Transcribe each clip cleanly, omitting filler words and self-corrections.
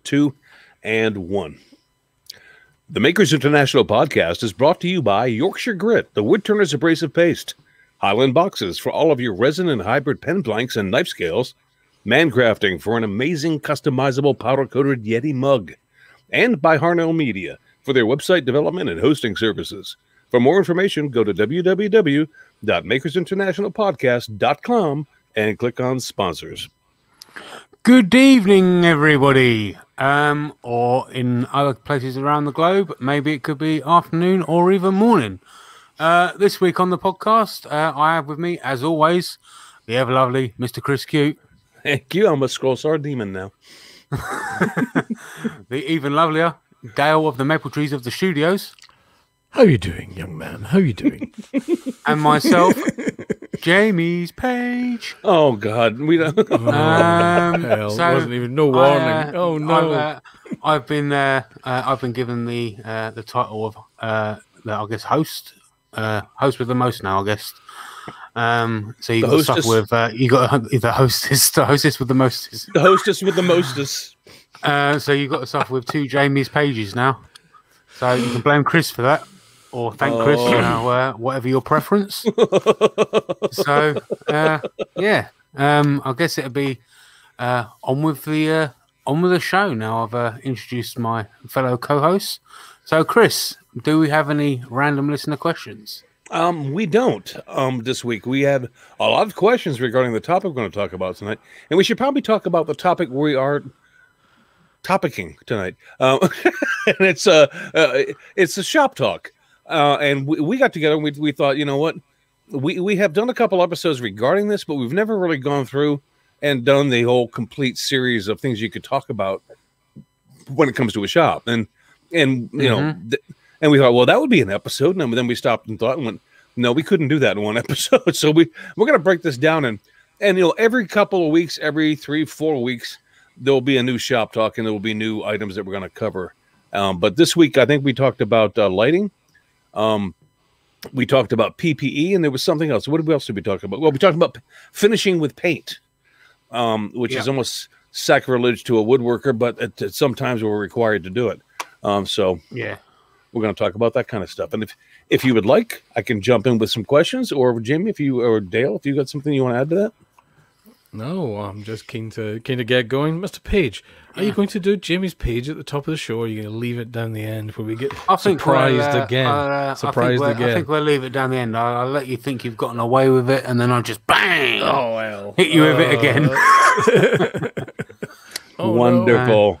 2 and 1. The Makers International podcast is brought to you by Yorkshire Grit, the Woodturner's Abrasive Paste, Highland Boxes for all of your resin and hybrid pen blanks and knife scales, Mancrafting for an amazing customizable powder-coated Yeti mug, and by Harnell Media for their website development and hosting services. For more information, go to www.makersinternationalpodcast.com and click on sponsors. Good evening, everybody. Or in other places around the globe, maybe it could be afternoon or even morning. This week on the podcast, I have with me, as always, the ever lovely Mr. Chris Cute. Thank you. I'm a Scrollstar Demon now. The even lovelier Dale of the Maple Trees of the Studios. How you doing, young man? How you doing? And myself, Jamie's Page. Oh God, we don't. Hell, so wasn't even no warning. Oh no! I've been given the title of I guess host with the most now, I guess. So you got stuff with you got the hostess with the mostest. The hostess with the mostest. So you got stuff with 2 Jamie's Pages now. So you can blame Chris for that, or thank Chris, whatever your preference. So yeah, I guess it'll be on with the show now. I've introduced my fellow co-hosts. So Chris, do we have any random listener questions? We don't. This week we had a lot of questions regarding the topic we're going to talk about tonight, and we should probably talk about the topic we are topicking tonight. And it's a shop talk. And we got together and we thought, you know what, we have done a couple episodes regarding this, but we've never really gone through and done the whole complete series of things you could talk about when it comes to a shop. And you know. And we thought, well, that would be an episode. And then we stopped and thought and went, no, we couldn't do that in one episode. So we're going to break this down. And you know, every couple of weeks, every 3-4 weeks, there'll be a new shop talk and there will be new items that we're going to cover. But this week, I think we talked about lighting. We talked about PPE, and there was something else. What else did we talk about? Well, we talked about finishing with paint, which is almost sacrilege to a woodworker, but sometimes we're required to do it. So yeah. We're going to talk about that kind of stuff. And if you would like, I can jump in with some questions, or Jamie, or Dale, if you got something you want to add to that. No, I'm just keen to get going. Mr. Page, are you going to do Jamie's Page at the top of the show, or are you going to leave it down the end where we get surprised again? I think we'll leave it down the end. I'll let you think you've gotten away with it, and then I'll just bang! Oh, well. Hit you with it again. Wonderful. No.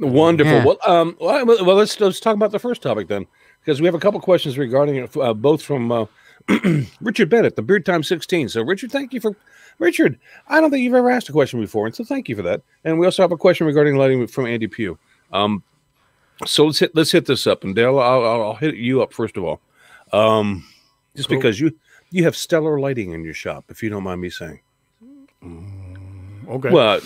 Wonderful. Yeah. Well, let's talk about the first topic then, because we have a couple questions regarding it, both from Richard Bennett, the Beard Time 16. So, Richard, thank you for Richard. I don't think you've ever asked a question before, and so thank you for that. And we also have a question regarding lighting from Andy Pugh. So let's hit this up, and Dale, I'll hit you up first of all, just cool. Because you have stellar lighting in your shop, if you don't mind me saying. Okay. Well,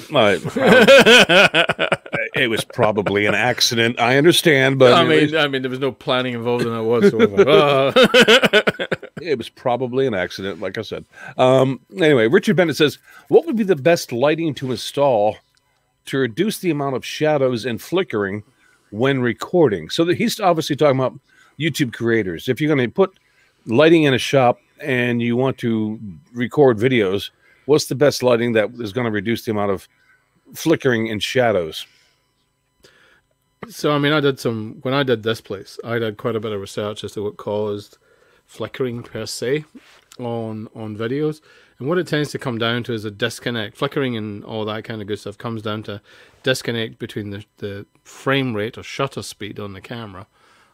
it was probably an accident. I understand, but I mean, there was no planning involved in that whatsoever. It was probably an accident, like I said. Anyway, Richard Bennett says, "What would be the best lighting to install to reduce the amount of shadows and flickering when recording?" So he's obviously talking about YouTube creators. If you're going to put lighting in a shop and you want to record videos, what's the best lighting that is going to reduce the amount of flickering and shadows? So, I mean, when I did this place, I did quite a bit of research as to what caused flickering per se on videos. And what it tends to come down to is a disconnect. Flickering and all that kind of good stuff comes down to disconnect between the frame rate or shutter speed on the camera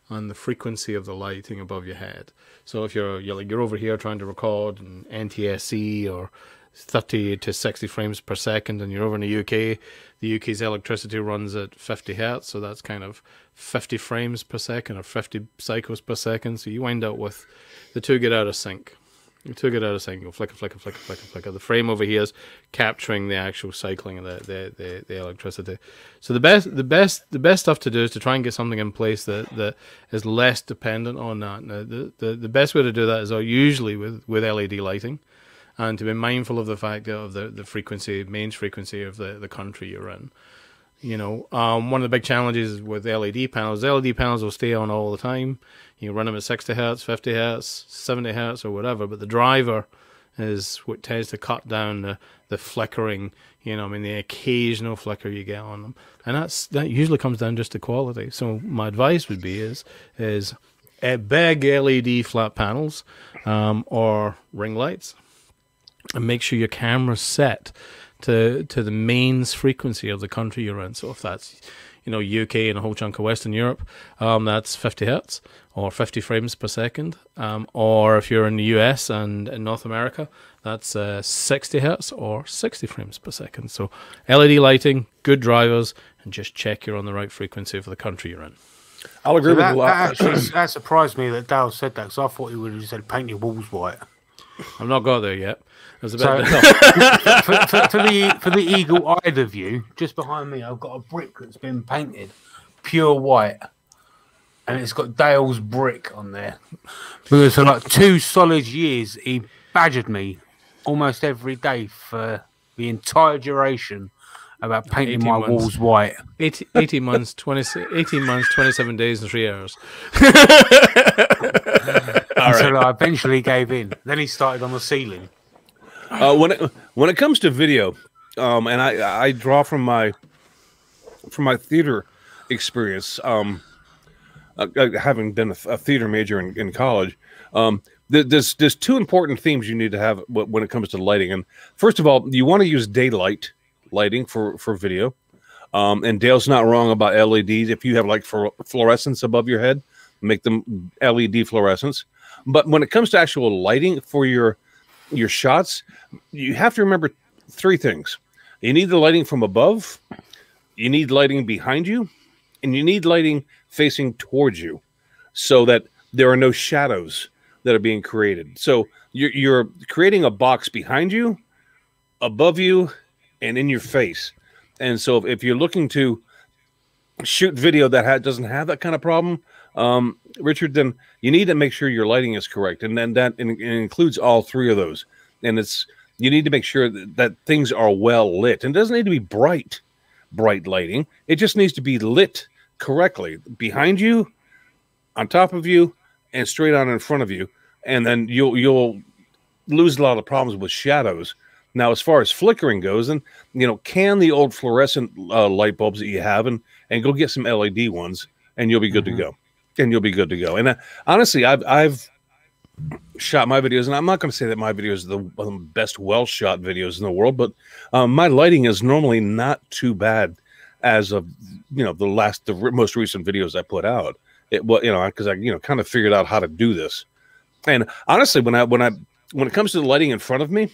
and the frequency of the lighting above your head. So if you're over here trying to record an NTSC or 30 to 60 frames per second, and you're over in the UK, the UK's electricity runs at 50 hertz, so that's kind of 50 frames per second or 50 cycles per second. So you wind up with the two get out of sync. You took it out of sync. You'll flicker, flicker, flicker, flicker, flicker. The frame over here is capturing the actual cycling of the electricity. So the best stuff to do is to try and get something in place that is less dependent on that. Now, the best way to do that is usually with LED lighting, and to be mindful of the fact of the frequency, mains frequency of the country you're in. One of the big challenges with LED panels, LED panels will stay on all the time. You run them at 60 hertz, 50 hertz, 70 hertz, or whatever. But the driver is what tends to cut down the flickering. The occasional flicker you get on them, and that usually comes down just to quality. So my advice would be is big LED flat panels or ring lights, and make sure your camera's set to the mains frequency of the country you're in. So if that's UK and a whole chunk of Western Europe, that's 50 hertz or 50 frames per second. Or if you're in the US and in North America, that's 60 hertz or 60 frames per second. So LED lighting, good drivers, and just check you're on the right frequency for the country you're in. I'll agree with a lot. That surprised me that Daryl said that, because I thought he would have said paint your walls white. I've not got there yet. For the eagle-eyed of you, just behind me, I've got a brick that's been painted pure white, and it's got Dale's brick on there. Because for like 2 solid years, he badgered me almost every day for the entire duration about painting my walls white. 18 months, 27 days, and 3 hours. So I eventually gave in. Then he started on the ceiling. When it comes to video, and I draw from my theater experience, having been a theater major in college, there's 2 important themes you need to have when it comes to lighting. And first of all, you want to use daylight lighting for video. And Dale's not wrong about LEDs. If you have like fluorescence above your head, make them LED fluorescence. But when it comes to actual lighting for your shots, you have to remember 3 things. You need the lighting from above, you need lighting behind you, and you need lighting facing towards you, so that there are no shadows that are being created. So you're creating a box behind you, above you, and in your face. And so if you're looking to shoot video that doesn't have that kind of problem, Richard, then you need to make sure your lighting is correct, and then that includes all 3 of those. And you need to make sure that things are well lit, and it doesn't need to be bright lighting. It just needs to be lit correctly behind you, on top of you, and straight on in front of you. And then you'll lose a lot of problems with shadows. Now, as far as flickering goes, then can the old fluorescent light bulbs that you have, and go get some LED ones, and you'll be good to go. And you'll be good to go. And honestly, I've shot my videos, and I'm not going to say that my videos are the best well-shot videos in the world, but my lighting is normally not too bad as of the most recent videos I put out. Because I kind of figured out how to do this. And honestly, when it comes to the lighting in front of me,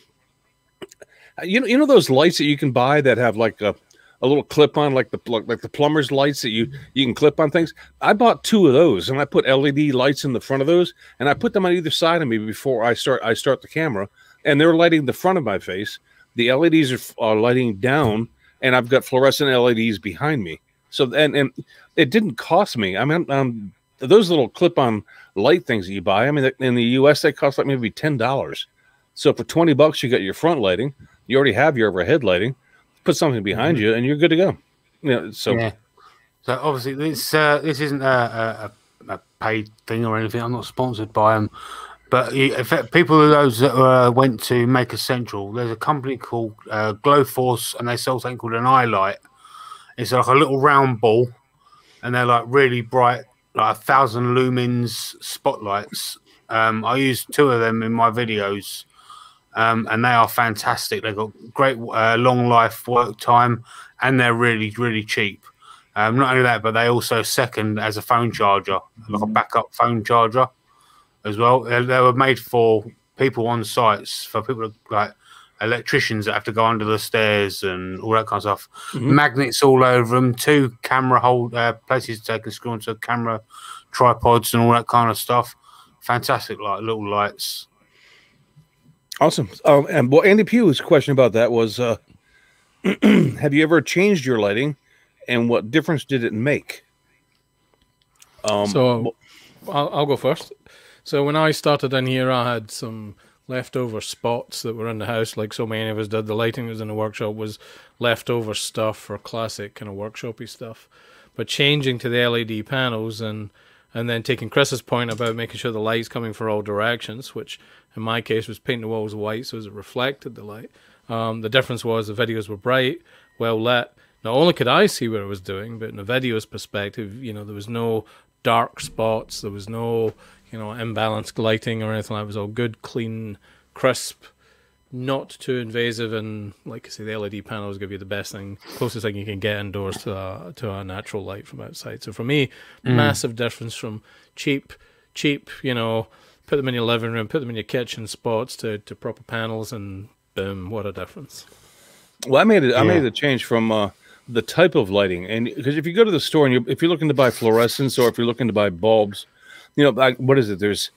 those lights that you can buy that have like a little clip on, like the plumber's lights that you can clip on things. I bought 2 of those, and I put LED lights in the front of those, and I put them on either side of me before I start the camera, and they're lighting the front of my face. The LEDs are lighting down, and I've got fluorescent LEDs behind me. So and it didn't cost me. I mean, those little clip-on light things that you buy, I mean, in the US they cost like maybe $10. So for $20 you got your front lighting. You already have your overhead lighting. Put something behind you, and you're good to go. So obviously this isn't a paid thing or anything. I'm not sponsored by them, but people that went to Maker Central, there's a company called Glowforce, and they sell something called an eye light. It's like a little round ball, and they're like really bright, like 1,000 lumens spotlights. I use 2 of them in my videos. And they are fantastic. They've got great long life work time, and they're really, really cheap. Not only that, but they also second as a phone charger, like a backup phone charger as well. They were made for people on sites, for people like electricians that have to go under the stairs and all that kind of stuff. Magnets all over them, 2 camera places they can screw onto camera tripods and all that kind of stuff. Fantastic, like little lights. Awesome. And Andy Pugh's question about that was, have you ever changed your lighting, and what difference did it make? So I'll go first. So when I started in here, I had some leftover spots that were in the house, like so many of us did. The lighting that was in the workshop was leftover stuff for classic kind of workshopy stuff. But changing to the LED panels and then taking Chris's point about making sure the light's coming for all directions, which in my case was painting the walls white so as it reflected the light. The difference was the videos were bright, well lit. Not only could I see what I was doing, but in the video's perspective, you know, there was no dark spots, there was no, you know, imbalanced lighting or anything like that. It was all good, clean, crisp, not too invasive, and like I say, the LED panels give you the best thing, closest thing you can get indoors to a natural light from outside. So for me, massive difference from cheap, you know, put them in your living room, put them in your kitchen spots to proper panels, and boom, what a difference. Well, I made a change from the type of lighting, and because if you go to the store and if you're looking to buy fluorescents or if you're looking to buy bulbs, you know, like, what is it? There's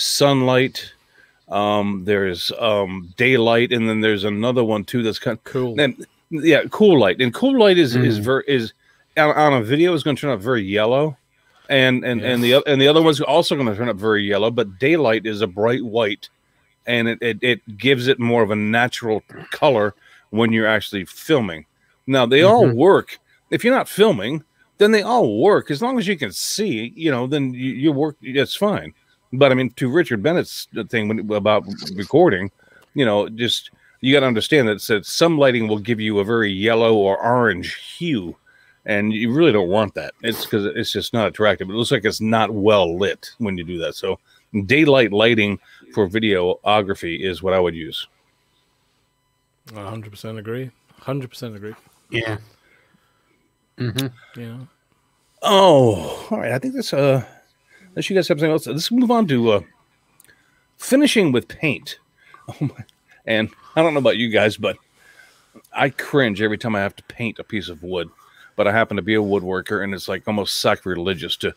sunlight, there's daylight, and then there's another one too that's kind of cool. And yeah, cool light. And cool light is on a video is going to turn out very yellow, and the other one's also going to turn up very yellow. But daylight is a bright white, and it gives it more of a natural color when you're actually filming. Now, they all work. If you're not filming, then they all work. As long as you can see, you know, then you work, it's fine. But, I mean, to Richard Bennett's thing about recording, you know, just you got to understand that some lighting will give you a very yellow or orange hue, and you really don't want that. It's because it's just not attractive. It looks like it's not well lit when you do that. So daylight lighting for videography is what I would use. 100% agree. 100% agree. Yeah. Yeah. Oh, all right. I think that's unless you guys have something else. Let's move on to finishing with paint. Oh my! And I don't know about you guys, but I cringe every time I have to paint a piece of wood. But I happen to be a woodworker, and it's like almost sacrilegious to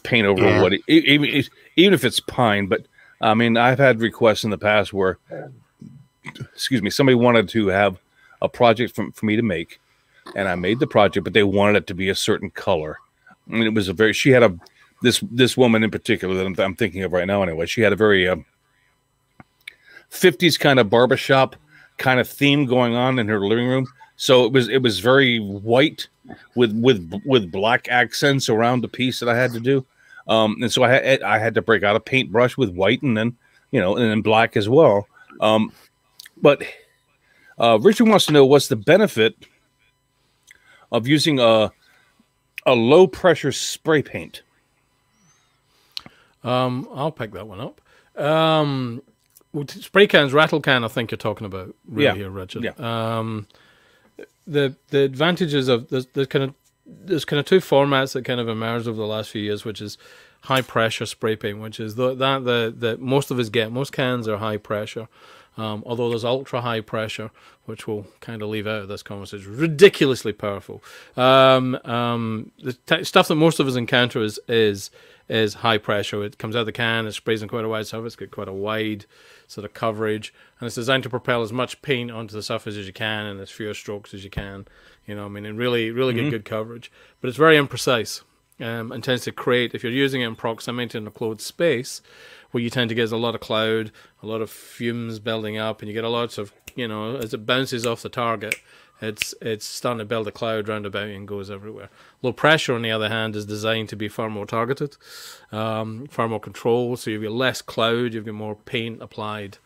paint over wood, even if it's pine. But I mean, I've had requests in the past where, excuse me, somebody wanted to have a project for me to make, and I made the project, but they wanted it to be a certain color. And it was she had this woman in particular that I'm thinking of right now anyway. She had a very 50s kind of barbershop kind of theme going on in her living room. So it was very white with black accents around the piece that I had to do. And so I had to break out a paintbrush with white and then, you know, and then black as well. But Richard wants to know what's the benefit of using a low pressure spray paint. I'll pick that one up. Spray cans, rattle can, I think you're talking about here, Richard. Yeah. The advantages of there's kind of two formats that kind of emerged over the last few years, which is high pressure spray paint, which is that most of us get. Most cans are high pressure. Although there's ultra high pressure, which we'll kind of leave out of this conversation, ridiculously powerful. The stuff that most of us encounter is high pressure. It comes out of the can, it sprays on quite a wide surface, got quite a wide sort of coverage, and it's designed to propel as much paint onto the surface as you can and as fewer strokes as you can. You know, I mean, and really get good coverage, but it's very imprecise. And tends to create, if you're using it in proximity in a closed space, what you tend to get is a lot of cloud, a lot of fumes building up, and you get a lot of, you know, as it bounces off the target, it's starting to build a cloud round about you and goes everywhere. Low pressure, on the other hand, is designed to be far more targeted, far more controlled, so you've got less cloud, you've got more paint applied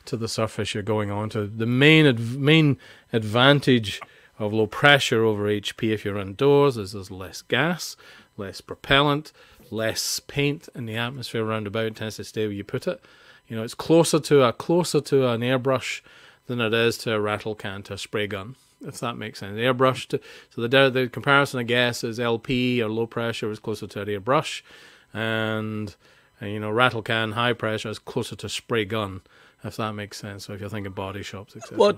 to the surface you're going onto. The main advantage of low pressure over HP if you're indoors is there's less gas, less propellant, less paint in the atmosphere around about. It tends to stay where you put it. You know, it's closer to an airbrush than it is to a rattle can, to a spray gun, if that makes sense. So the comparison, I guess, is LP or low pressure is closer to an airbrush, and you know, rattle can, high pressure is closer to spray gun, if that makes sense. So if you're thinking body shops, etc. Well,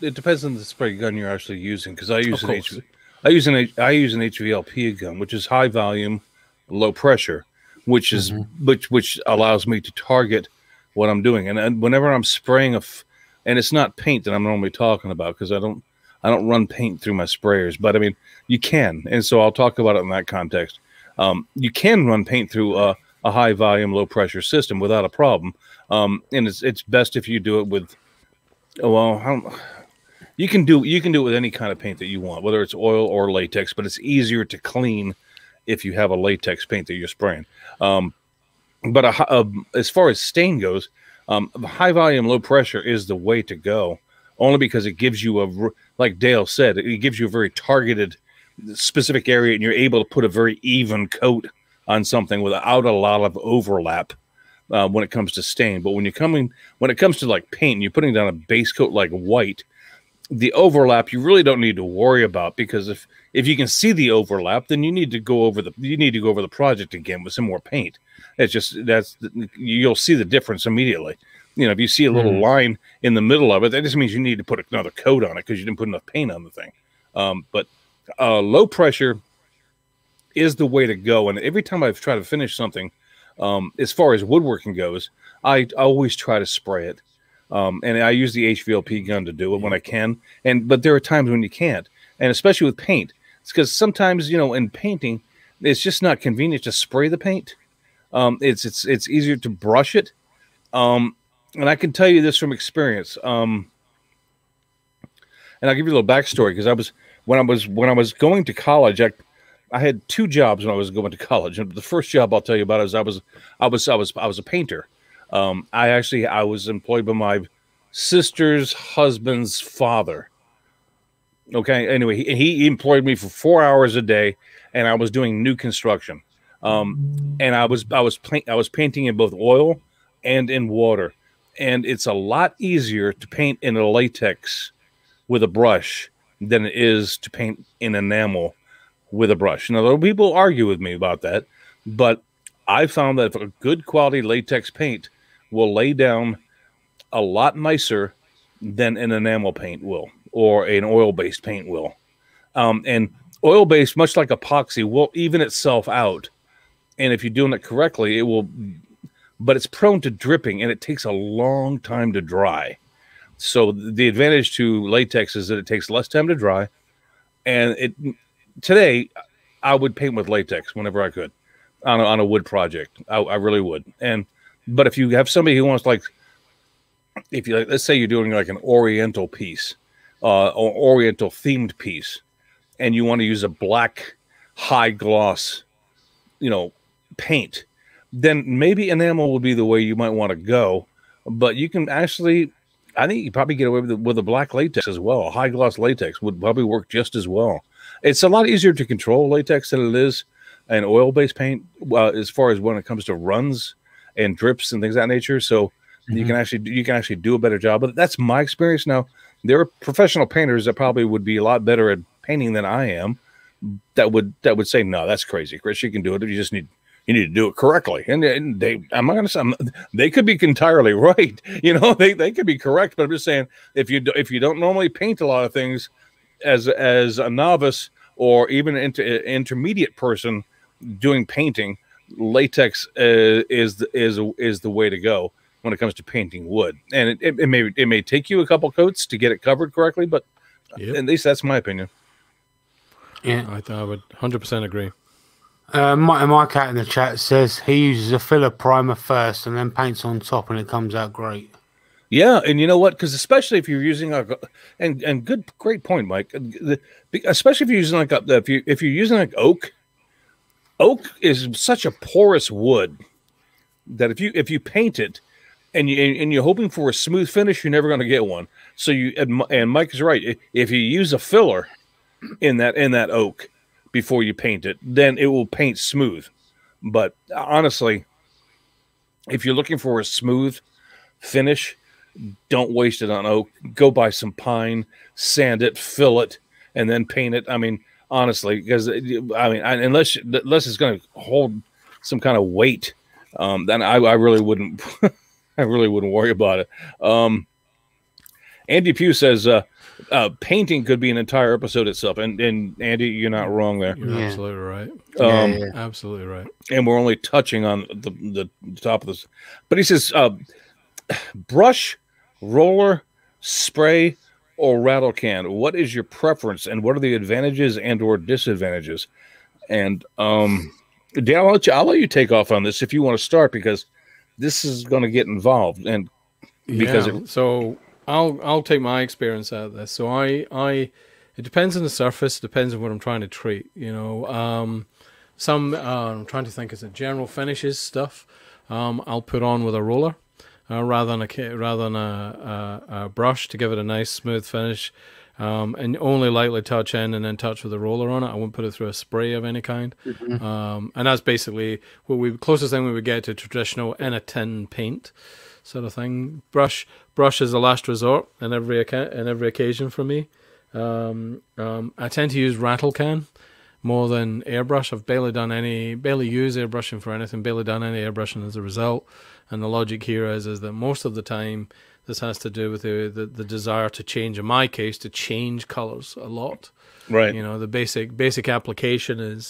it depends on the spray gun you're actually using, because I use an HVLP gun, which is high volume, low pressure, which is which allows me to target what I'm doing. And whenever I'm spraying and it's not paint that I'm normally talking about, because I don't run paint through my sprayers, but I mean, you can, and so I'll talk about it in that context. You can run paint through a high volume, low pressure system without a problem. And it's best if you do it with, you can do it with any kind of paint that you want, whether it's oil or latex, but it's easier to clean if you have a latex paint that you're spraying. But as far as stain goes, high volume, low pressure is the way to go, only because it gives you like Dale said, it gives you a very targeted, specific area, and you're able to put a very even coat on something without a lot of overlap when it comes to stain. But when it comes to like paint, and you're putting down a base coat like white, the overlap you really don't need to worry about, because if you can see the overlap, then you need to go over the project again with some more paint. It's just you'll see the difference immediately. If you see a little line in the middle of it, that just means you need to put another coat on it because you didn't put enough paint on the thing. But low pressure is the way to go. And every time I've tried to finish something, as far as woodworking goes, I always try to spray it. And I use the HVLP gun to do it when I can. But there are times when you can't. And especially with paint. It's because sometimes, in painting, it's just not convenient to spray the paint. It's easier to brush it. And I can tell you this from experience. And I'll give you a little backstory, because when I was going to college, I had 2 jobs when I was going to college. And the first job I'll tell you about is I was a painter. I was employed by my sister's husband's father. Okay. Anyway, he employed me for 4 hours a day, and I was doing new construction. And I was painting in both oil and in water. And it's a lot easier to paint in a latex with a brush than it is to paint in enamel with a brush. Now, people argue with me about that, but I found that a good quality latex paint will lay down a lot nicer than an enamel paint will, or an oil-based paint will. And oil-based, much like epoxy, will even itself out. And if you're doing it correctly, it will, but it's prone to dripping, and it takes a long time to dry. So the advantage to latex is that it takes less time to dry. And today, I would paint with latex whenever I could on a wood project. I really would. But if you have somebody who wants, let's say you're doing like an Oriental piece, or Oriental themed piece, and you want to use a black high gloss, paint, then maybe enamel would be the way you might want to go. But you can actually, I think you probably get away with a black latex as well. A high gloss latex would probably work just as well. It's a lot easier to control latex than it is an oil-based paint, as far as when it comes to runs and drips and things of that nature. So you can actually do a better job. But that's my experience. Now, there are professional painters that probably would be a lot better at painting than I am. That would say, no, that's crazy, Chris. You can do it. You need to do it correctly. And I'm not going to say they could be entirely right. They could be correct. But I'm just saying, if you don't normally paint a lot of things as a novice or even an intermediate person doing painting, latex is the way to go when it comes to painting wood. And it may take you a couple coats to get it covered correctly, but at least that's my opinion. Yeah, I would 100% agree. My cat in the chat says he uses a filler primer first and then paints on top, and it comes out great. Yeah, and you know what? Because especially if you're using great point, Mike. Especially if you're using if you're using oak is such a porous wood that if you paint it and you're hoping for a smooth finish, you're never going to get one. So and Mike is right. If you use a filler in that oak before you paint it, then it will paint smooth. But honestly, if you're looking for a smooth finish, don't waste it on oak. Go buy some pine, sand it, fill it, and then paint it. I mean, honestly, because unless it's going to hold some kind of weight, then I really wouldn't. I really wouldn't worry about it. Andy Pugh says painting could be an entire episode itself, and Andy, you're not wrong there. You're absolutely right. Absolutely right. And we're only touching on the top of this, but he says brush, roller, spray, or rattle can. What is your preference, and what are the advantages and or disadvantages? And Dan, I'll let you take off on this if you want to start, because this is going to get involved, and because so I'll take my experience out of this. So it depends on the surface, depends on what I'm trying to treat. You know, some I'm trying to think, is it general finishes stuff? I'll put on with a roller rather than a brush to give it a nice smooth finish. And only lightly touch in and then touch with a roller on it. I won't put it through a spray of any kind. And that's basically closest thing we would get to traditional in a tin paint sort of thing. Brush is the last resort in every occasion for me. I tend to use rattle can more than airbrush. I've barely use airbrushing for anything, barely done any airbrushing as a result. And the logic here is that most of the time this has to do with the desire to change, in my case, to change colors a lot. right, You know, the basic application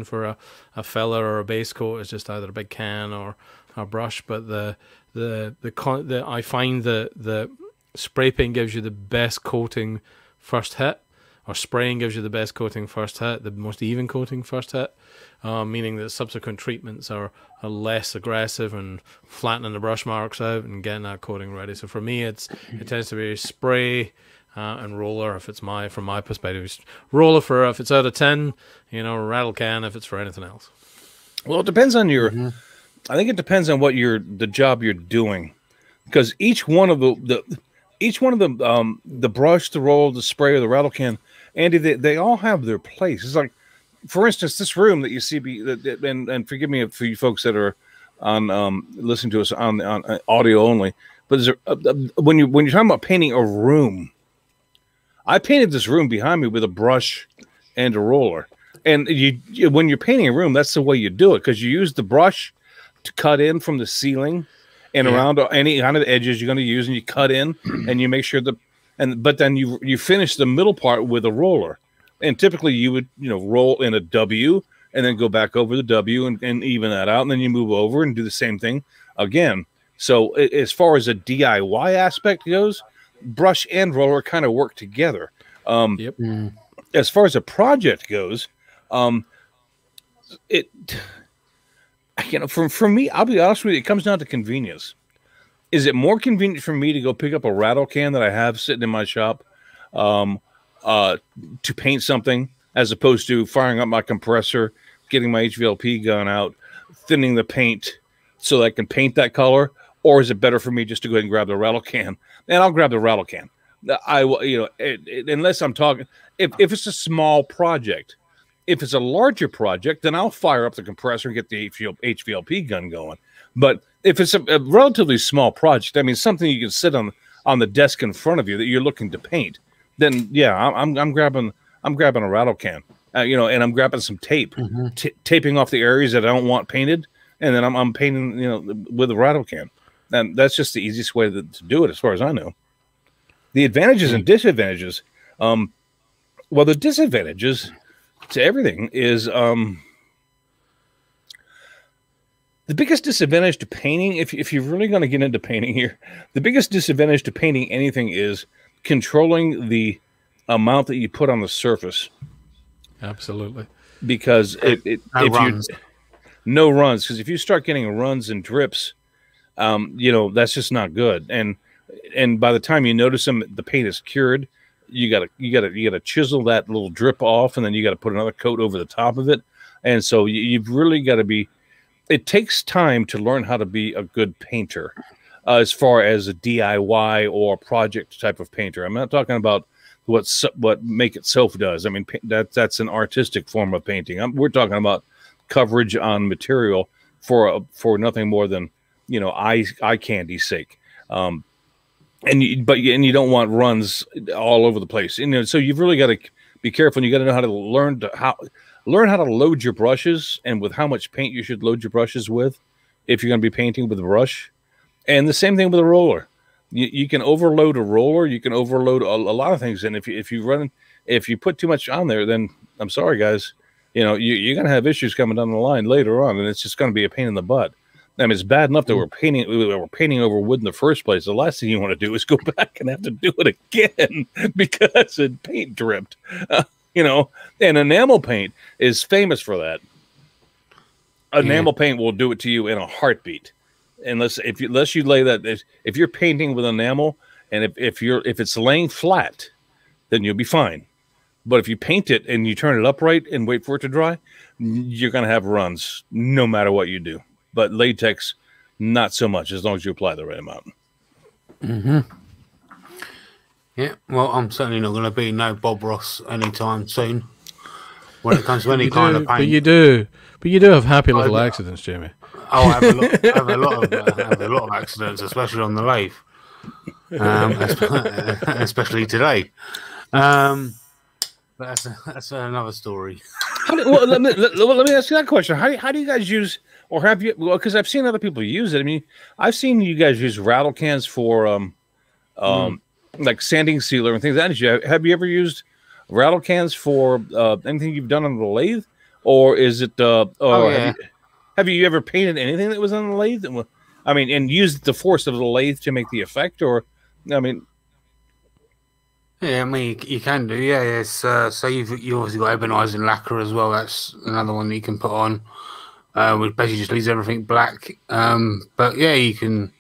for a filler or a base coat is just either a big can or a brush. But I find the spray paint gives you the best coating first hit, or spraying gives you the best coating first hit, the most even coating first hit, meaning that subsequent treatments are less aggressive and flattening the brush marks out and getting that coating ready. So for me, it tends to be spray and roller from my perspective. Roller if it's out of tin, you know, rattle can if it's for anything else. well, it depends on your. I think it depends on what the job you're doing, because each one of the brush, the roll, the spray, or the rattle can, Andy, they all have their place. It's like, for instance, this room that you see, and forgive me for you folks that are on listening to us on audio only, but when you're talking about painting a room, I painted this room behind me with a brush and a roller, and when you're painting a room, that's the way you do it, because you use the brush to cut in from the ceiling and around any kind of edges you're going to use, and you cut in and you make sure but then you finish the middle part with a roller. And typically you would, roll in a W and then go back over the W and even that out. And then you move over and do the same thing again. So as far as a DIY aspect goes, brush and roller kind of work together. As far as a project goes, for me, I'll be honest with you, it comes down to convenience. Is it more convenient for me to go pick up a rattle can that I have sitting in my shop to paint something, as opposed to firing up my compressor, getting my HVLP gun out, thinning the paint so that I can paint that color? Or is it better for me just to go ahead and grab the rattle can? And I'll grab the rattle can. I will, unless I'm talking, if it's a small project. If it's a larger project, then I'll fire up the compressor and get the HVLP gun going. But if it's a relatively small project, I mean, something you can sit on the desk in front of you that you're looking to paint, then yeah, I'm grabbing a rattle can, and I'm grabbing some tape, taping off the areas that I don't want painted, and then I'm painting, with a rattle can, and that's just the easiest way to do it, as far as I know. The advantages and disadvantages, well, the disadvantages to everything is the biggest disadvantage to painting, if you're really going to get into painting here, the biggest disadvantage to painting anything is controlling amount that you put on the surface. Absolutely. Because no runs, because if you start getting runs and drips, that's just not good. And by the time you notice them, the paint is cured. You gotta chisel that little drip off, and then you got to put another coat over the top of it. And so you've really got to be. It takes time to learn how to be a good painter, as far as a DIY or project type of painter. I'm not talking about what Make It Self does. I mean, that's an artistic form of painting. We're talking about coverage on material for nothing more than eye candy's sake. And you don't want runs all over the place. So you've really got to be careful. And you got to know how to learn how to load your brushes, and with how much paint you should load your brushes with, if you're going to be painting with a brush. And the same thing with a roller. You can overload a roller. You can overload a lot of things. And if you put too much on there, then I'm sorry, guys, you're going to have issues coming down the line later on, and it's just going to be a pain in the butt. I mean, it's bad enough that we're painting over wood in the first place. The last thing you want to do is go back and have to do it again because it paint dripped. And enamel paint is famous for that. enamel paint will do it to you in a heartbeat. Unless you lay that, if you're painting with enamel, and if it's laying flat, then you'll be fine. But if you paint it and you turn it upright and wait for it to dry, you're going to have runs no matter what you do. But latex, not so much, as long as you apply the right amount. Mm-hmm. Yeah, well, I'm certainly not going to be no Bob Ross anytime soon when it comes to any kind of paint. But you do have happy little accidents, Jamie. Oh, I have a lot of accidents, especially on the lathe, especially today. But that's another story. Let me ask you that question. How do you guys use, or have you? Well, because I've seen other people use it. I mean, I've seen you guys use rattle cans for like sanding sealer and things like that. Have you ever used rattle cans for anything you've done on the lathe, or is it? Have you ever painted anything that was on the lathe? I mean, and used the force of the lathe to make the effect, or I mean. Yeah, I mean, you can do, yeah. Yes. So you obviously got ebonizing lacquer as well. That's another one that you can put on, which basically just leaves everything black. But yeah, you can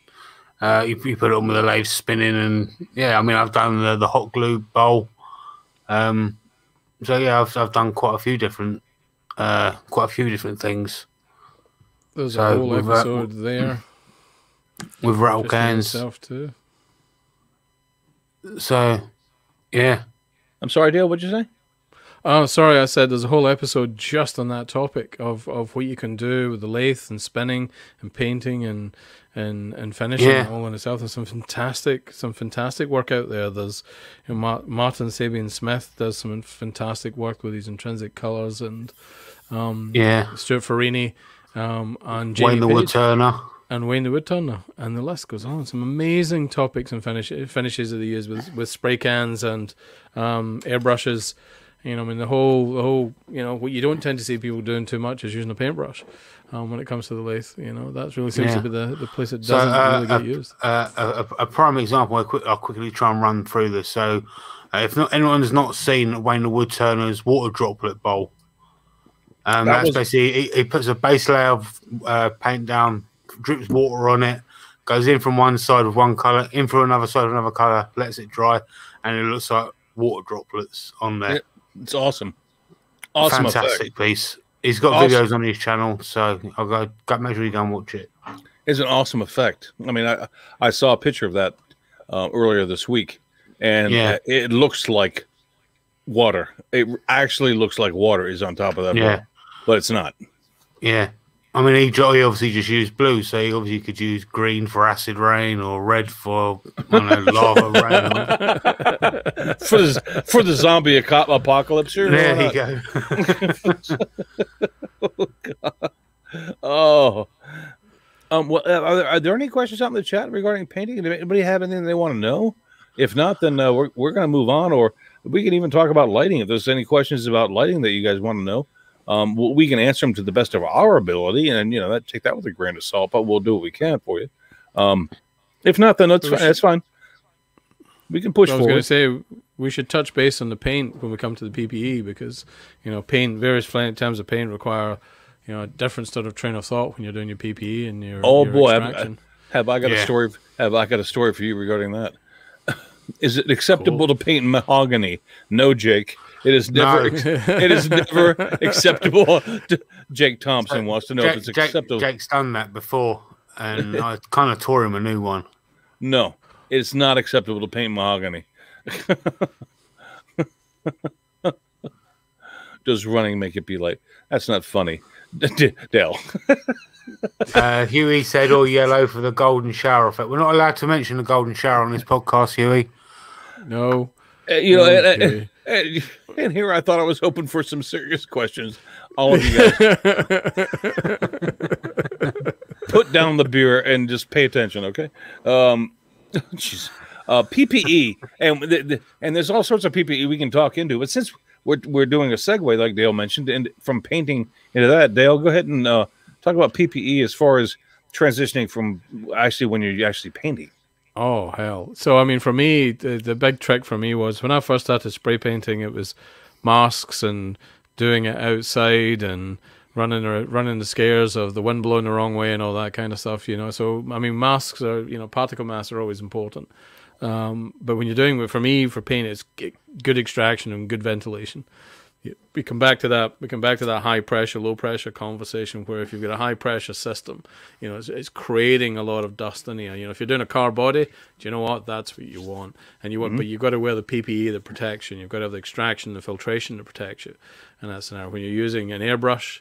you put it on with the lathe spinning, and yeah, I mean, I've done the hot glue bowl. So yeah, I've done quite a few different things. There's a whole episode there with rattle cans too. So. Yeah. I'm sorry, Dale, what'd you say? Oh, sorry, I said there's a whole episode just on that topic of what you can do with the lathe and spinning and painting and finishing all in itself. There's some fantastic work out there. There's Martin Sabian Smith does some fantastic work with these intrinsic colors, and Stuart Farini and Jamie Wayne the Wood Turner. And Wayne the Woodturner, and the list goes on. Some amazing topics and finishes that they use with spray cans and airbrushes. You know, I mean, the whole, you know, what you don't tend to see people doing too much is using a paintbrush when it comes to the lathe. You know, that really seems to be the place that doesn't really get used. A prime example, I'll quickly try and run through this. So, if anyone's not seen Wayne the Woodturner's water droplet bowl, that's basically he puts a base layer of paint down, drips water on it, goes in from one side of one colour, in from another side of another colour, lets it dry, and it looks like water droplets on there. It's awesome. Fantastic piece. He's got videos on his channel, so I'll go make sure you go and watch it. It's an awesome effect. I mean, I saw a picture of that earlier this week, and it looks like water. It actually looks like water is on top of that bowl, but it's not. Yeah. I mean, he obviously just used blue, so he obviously could use green for acid rain or red for lava rain. for the zombie apocalypse. There you go. Oh, God. Well, are there any questions out in the chat regarding painting? Does anybody have anything they want to know? If not, then we're going to move on, or we can even talk about lighting. If there's any questions about lighting that you guys want to know. We can answer them to the best of our ability, and take that with a grain of salt. But we'll do what we can for you. If not, then that's fine. We can push forward. I was going to say we should touch base on the paint when we come to the PPE, because various types of paint require a different sort of train of thought when you're doing your PPE and your extraction. Have I got a story? Have I got a story for you regarding that? Is it acceptable to paint mahogany? No, Jake. It is never. It is never acceptable. Jake Thompson wants to know if it's acceptable. Jake's done that before, and I kind of tore him a new one. No, it's not acceptable to paint mahogany. Does running make it be like? That's not funny, Dale. Huey said all yellow for the golden shower effect. We're not allowed to mention the golden shower on this podcast, Huey. No. And here I thought I was hoping for some serious questions. All of you guys, put down the beer and just pay attention, okay? Jeez. PPE, and there's all sorts of PPE we can talk into. But since we're doing a segue, like Dale mentioned, and from painting into that, Dale, go ahead and talk about PPE as far as transitioning from actually when you're actually painting. Oh, hell. So, I mean, for me, the big trick for me was when I first started spray painting, it was masks and doing it outside and running the scares of the wind blowing the wrong way and all that kind of stuff, you know. So I mean, masks are, you know, particle masks are always important. But when you're doing it, for me, for paint, it's good extraction and good ventilation. We come back to that. We come back to that high pressure, low pressure conversation, where if you've got a high pressure system, you know, it's creating a lot of dust in here. You know, if you're doing a car body, do you know what? That's what you want. And you want, but you've got to wear the PPE that protects you. You've got to have the extraction, the filtration that protects you. And that's now when you're using an airbrush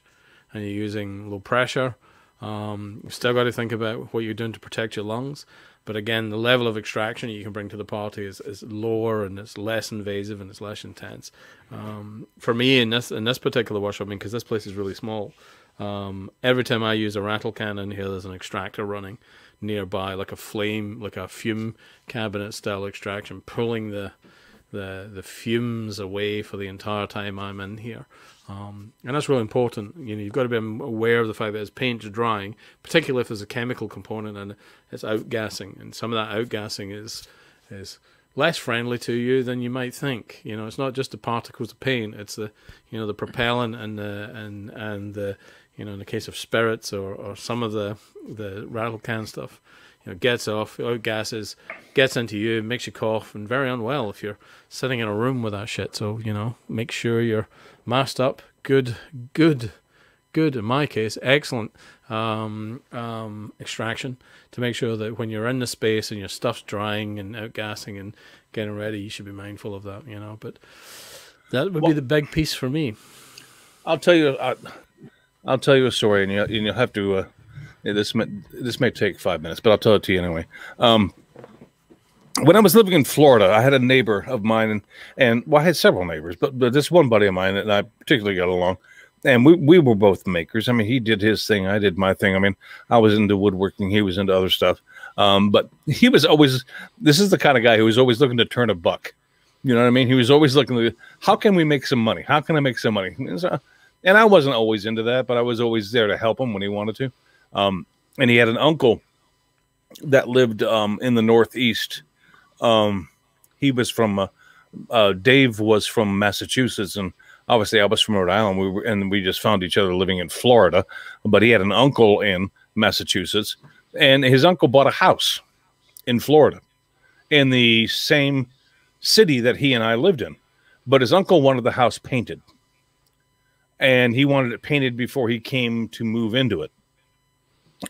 and you're using low pressure, you've still got to think about what you're doing to protect your lungs. But again, the level of extraction you can bring to the party is lower, and it's less invasive and it's less intense. For me, in this particular workshop, I mean, because this place is really small, every time I use a rattle can in here, there's an extractor running nearby, like a flame, like a fume cabinet style extraction, pulling the fumes away for the entire time I'm in here. And that's really important. You know, you've got to be aware of the fact that as paint drying, particularly if there's a chemical component and it's outgassing, and some of that outgassing is less friendly to you than you might think. You know, it's not just the particles of paint; it's the, you know, the propellant and the you know, in the case of spirits or some of the rattle can stuff. You know, gets off, outgasses, gets into you, makes you cough, and very unwell if you're sitting in a room with that shit. So, you know, make sure you're masked up, good, in my case, excellent extraction, to make sure that when you're in the space and your stuff's drying and outgassing and getting ready, you should be mindful of that, you know. But that would be the big piece for me. I'll tell you a story, and you'll have to. This may take 5 minutes, but I'll tell it to you anyway. When I was living in Florida, I had a neighbor of mine, and well, I had several neighbors, but this one buddy of mine that I particularly got along, and we were both makers. I mean, he did his thing, I did my thing. I mean, I was into woodworking, he was into other stuff, but he was always, this is the kind of guy who was always looking to turn a buck. You know what I mean? He was always looking to, how can we make some money? How can I make some money? And I wasn't always into that, but I was always there to help him when he wanted to. And he had an uncle that lived in the Northeast. He was from Dave was from Massachusetts, and obviously I was from Rhode Island. We just found each other living in Florida. But he had an uncle in Massachusetts, and his uncle bought a house in Florida in the same city that he and I lived in. But his uncle wanted the house painted, and he wanted it painted before he came to move into it.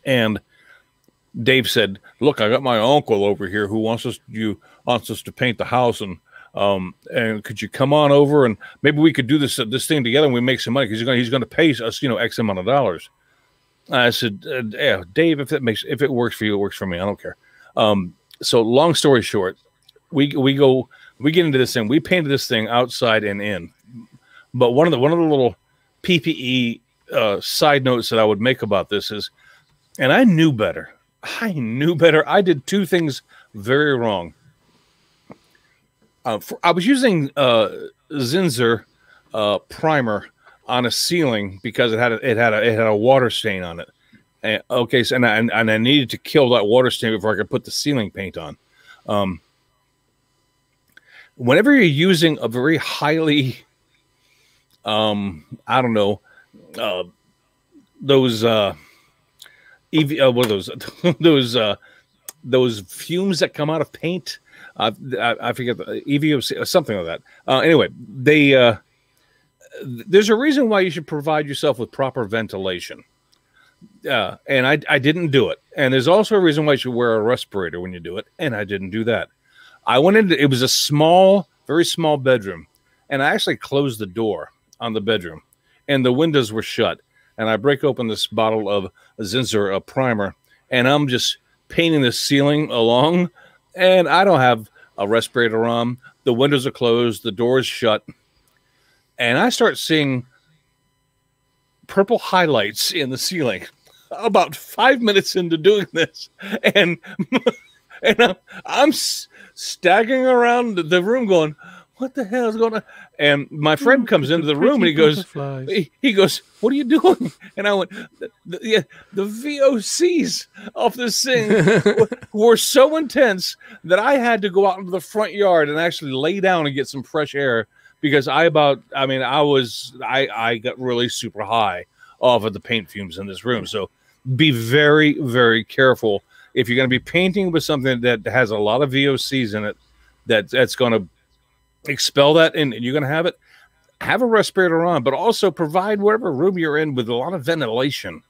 And Dave said, "Look, I got my uncle over here who wants us to paint the house, and could you come on over and maybe we could do this thing together and we make some money because he's going to pay us, you know, X amount of dollars." I said, "Yeah, Dave, if it works for you, it works for me. I don't care." So long story short, we get into this thing. We painted this thing outside and in, but one of the little PPE side notes that I would make about this is, and I knew better. I did two things very wrong. I was using Zinsser primer on a ceiling because it had a water stain on it. And, okay, so and I needed to kill that water stain before I could put the ceiling paint on. Whenever you're using a very highly, I don't know, those. What are those fumes that come out of paint? I forget, the EVOC or something like that. Anyway, there's a reason why you should provide yourself with proper ventilation. And I didn't do it. And there's also a reason why you should wear a respirator when you do it. And I didn't do that. I went into, it was a small, very small bedroom, and I actually closed the door on the bedroom, and the windows were shut. And I break open this bottle of Zinsser primer, and I'm just painting the ceiling along, and I don't have a respirator on. The windows are closed, the door is shut, and I start seeing purple highlights in the ceiling about 5 minutes into doing this, and I'm staggering around the room going, what the hell is going on? And my friend comes into the room and he goes, what are you doing? And I went, the VOCs of this thing were so intense that I had to go out into the front yard and actually lay down and get some fresh air, because I got really super high off of the paint fumes in this room. So be very, very careful. If you're going to be painting with something that has a lot of VOCs in it, that's going to expel that, and you're going to have a respirator on, but also provide whatever room you're in with a lot of ventilation.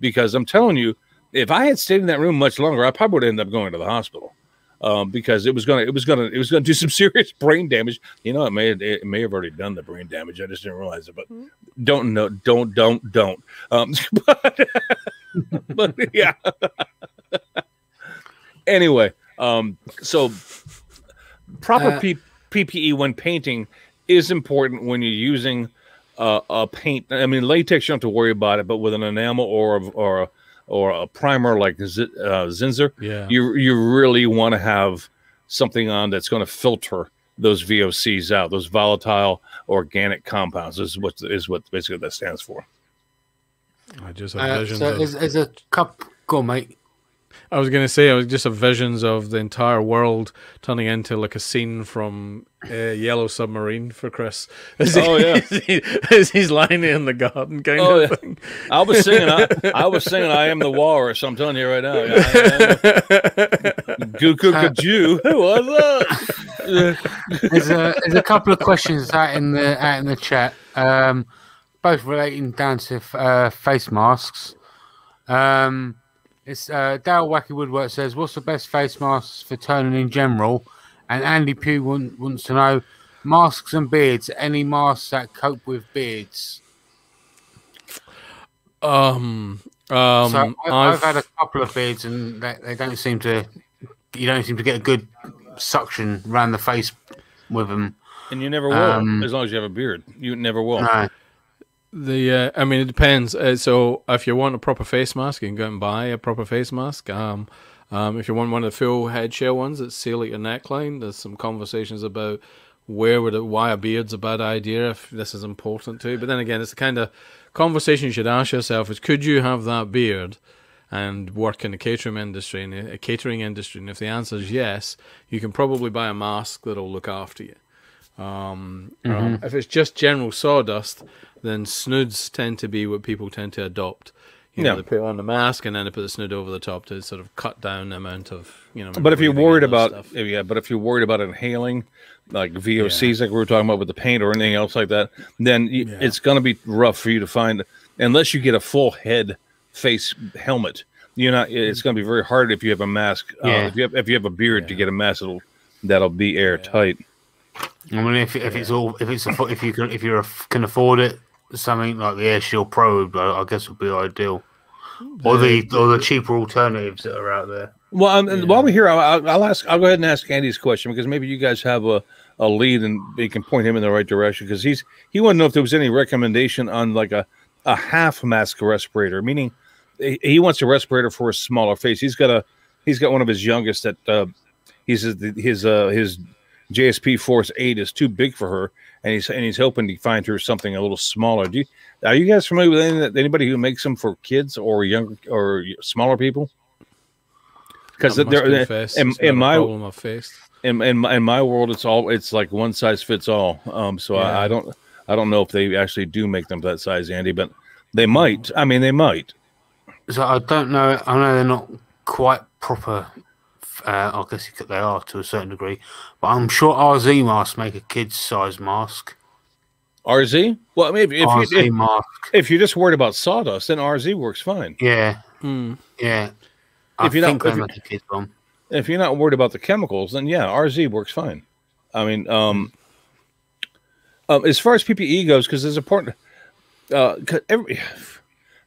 Because I'm telling you, if I had stayed in that room much longer, I probably would end up going to the hospital. Because it was gonna do some serious brain damage. You know, it may have already done the brain damage. I just didn't realize it. But don't. But yeah. Anyway, so proper PPE when painting is important when you're using a paint. I mean, latex, you don't have to worry about it, but with an enamel or a primer like Zinsser, you really want to have something on that's going to filter those VOCs out, those volatile organic compounds. This is what basically that stands for. I just have visions. Is a cup. Go on, mate. I was going to say, I was just have visions of the entire world turning into like a scene from Yellow Submarine for Chris. As he's lying in the garden kind of thing. I was singing, I Am the Walrus. I'm telling you right now. Goo-goo-goo-goo. What's up? There's a couple of questions out in the chat, both relating down to face masks. It's Dale Wacky Woodwork says, "What's the best face masks for toning in general?" And Andy Pugh wants to know masks and beards. Any masks that cope with beards? So I've had a couple of beards, and they don't seem to. You don't seem to get a good suction around the face with them. And you never will, as long as you have a beard. You never will. No. I mean, it depends. So if you want a proper face mask, you can go and buy a proper face mask. If you want one of the full head shell ones that seal at your neckline, there's some conversations about why a beard's a bad idea, if this is important to you. But then again, it's the kind of conversation you should ask yourself is, could you have that beard and work in the catering industry, and if the answer is yes, you can probably buy a mask that'll look after you. If it's just general sawdust, then snoods tend to be what people tend to adopt. They put on the mask and then they put the snood over the top to sort of cut down the amount of But if you're worried about inhaling like VOCs, like we were talking about with the paint or anything else like that, then it's going to be rough for you to find unless you get a full head face helmet. It's going to be very hard if you have a mask. If you have a beard to get a mask that'll be airtight. I mean, if you can afford it, something like the Air Shield Pro, I guess would be ideal, or the cheaper alternatives that are out there. Well, while we're here, I'll go ahead and ask Andy's question, because maybe you guys have a lead and you can point him in the right direction, because he wanted to know if there was any recommendation on like a half mask respirator, meaning he wants a respirator for a smaller face. He's got one of his youngest that his JSP Force 8 is too big for her, and he's hoping to find her something a little smaller. Are you guys familiar with anybody who makes them for kids or younger or smaller people? Because in my world, it's like one size fits all. I don't know if they actually do make them that size, Andy, but they might. I mean, they might. So I don't know. I know they're not quite proper. I guess they are to a certain degree, but I'm sure RZ masks make a kid's size mask. RZ? Well, I mean, if you're just worried about sawdust, then RZ works fine. Yeah, yeah. If you're not worried about the chemicals, then RZ works fine. I mean, as far as PPE goes, because there's important.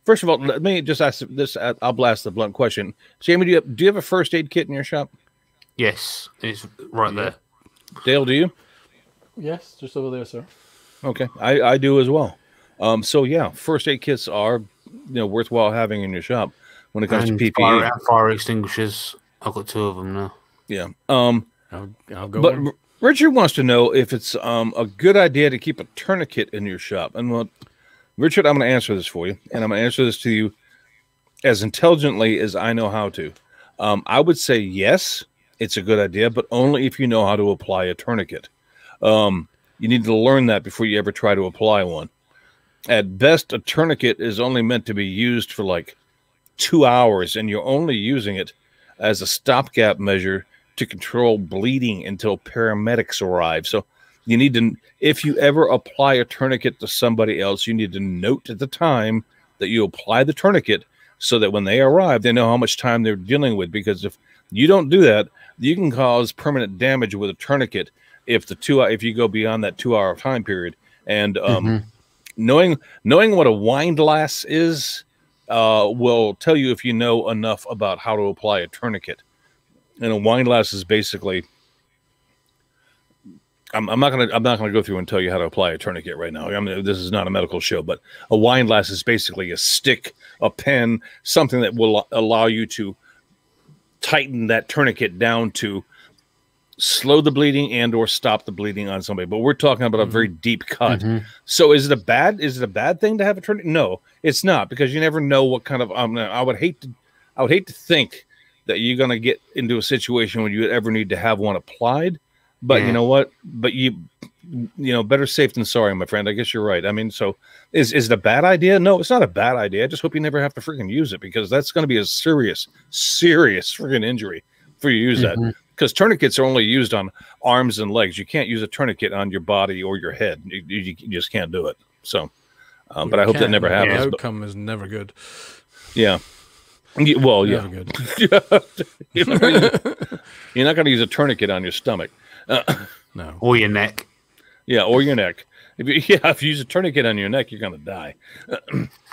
First of all, let me just ask this. I'll blast the blunt question. Jamie, do you have a first aid kit in your shop? Yes, it's right there. Dale, do you? Yes, just over there, sir. Okay, I do as well. First aid kits are worthwhile having in your shop when it comes to PPE. Fire extinguishers. I've got 2 of them now. Yeah. I'll go. But Richard wants to know if it's a good idea to keep a tourniquet in your shop. And Richard, I'm going to answer this for you, and I'm going to answer this to you as intelligently as I know how to. I would say yes, it's a good idea, but only if you know how to apply a tourniquet. You need to learn that before you ever try to apply one. At best, a tourniquet is only meant to be used for like 2 hours, and you're only using it as a stopgap measure to control bleeding until paramedics arrive. So you need to, if you ever apply a tourniquet to somebody else, you need to note at the time that you apply the tourniquet so that when they arrive, they know how much time they're dealing with. Because if you don't do that, you can cause permanent damage with a tourniquet if you go beyond that 2 hour time period. And knowing what a wine glass is will tell you if you know enough about how to apply a tourniquet. And a wine glass is basically, I'm not gonna go through and tell you how to apply a tourniquet right now. I mean, this is not a medical show, but a wine glass is basically a stick, a pen, something that will allow you to tighten that tourniquet down to slow the bleeding and or stop the bleeding on somebody. But we're talking about a very deep cut. So is it a bad thing to have a tourniquet? No, it's not, because you never know what kind of I would hate to think that you're going to get into a situation where you would ever need to have one applied. But you know what? But you better safe than sorry, my friend. I guess you're right. I mean, so is it a bad idea? No, it's not a bad idea. I just hope you never have to freaking use it, because that's going to be a serious freaking injury for you to use that. Because tourniquets are only used on arms and legs. You can't use a tourniquet on your body or your head. You just can't do it. So, but I hope that never happens. The outcome is never good. Yeah. Well, yeah. Never good. You're not going to use a tourniquet on your stomach. No. Or your neck. Yeah, or your neck. If you use a tourniquet on your neck, you're going to die.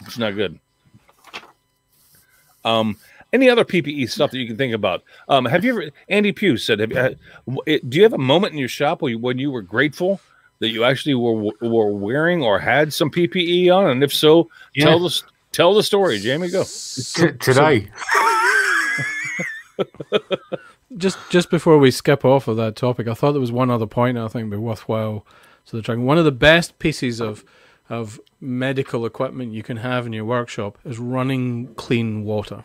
It's not good. Any other PPE stuff that you can think about? Have you ever, Andy Pugh said, do you have a moment in your shop when you were grateful that you actually were wearing or had some PPE on? And if so, tell the story. Jamie, go. Today. Just before we skip off of that topic, I thought there was one other point I think would be worthwhile. So one of the best pieces of medical equipment you can have in your workshop is running clean water.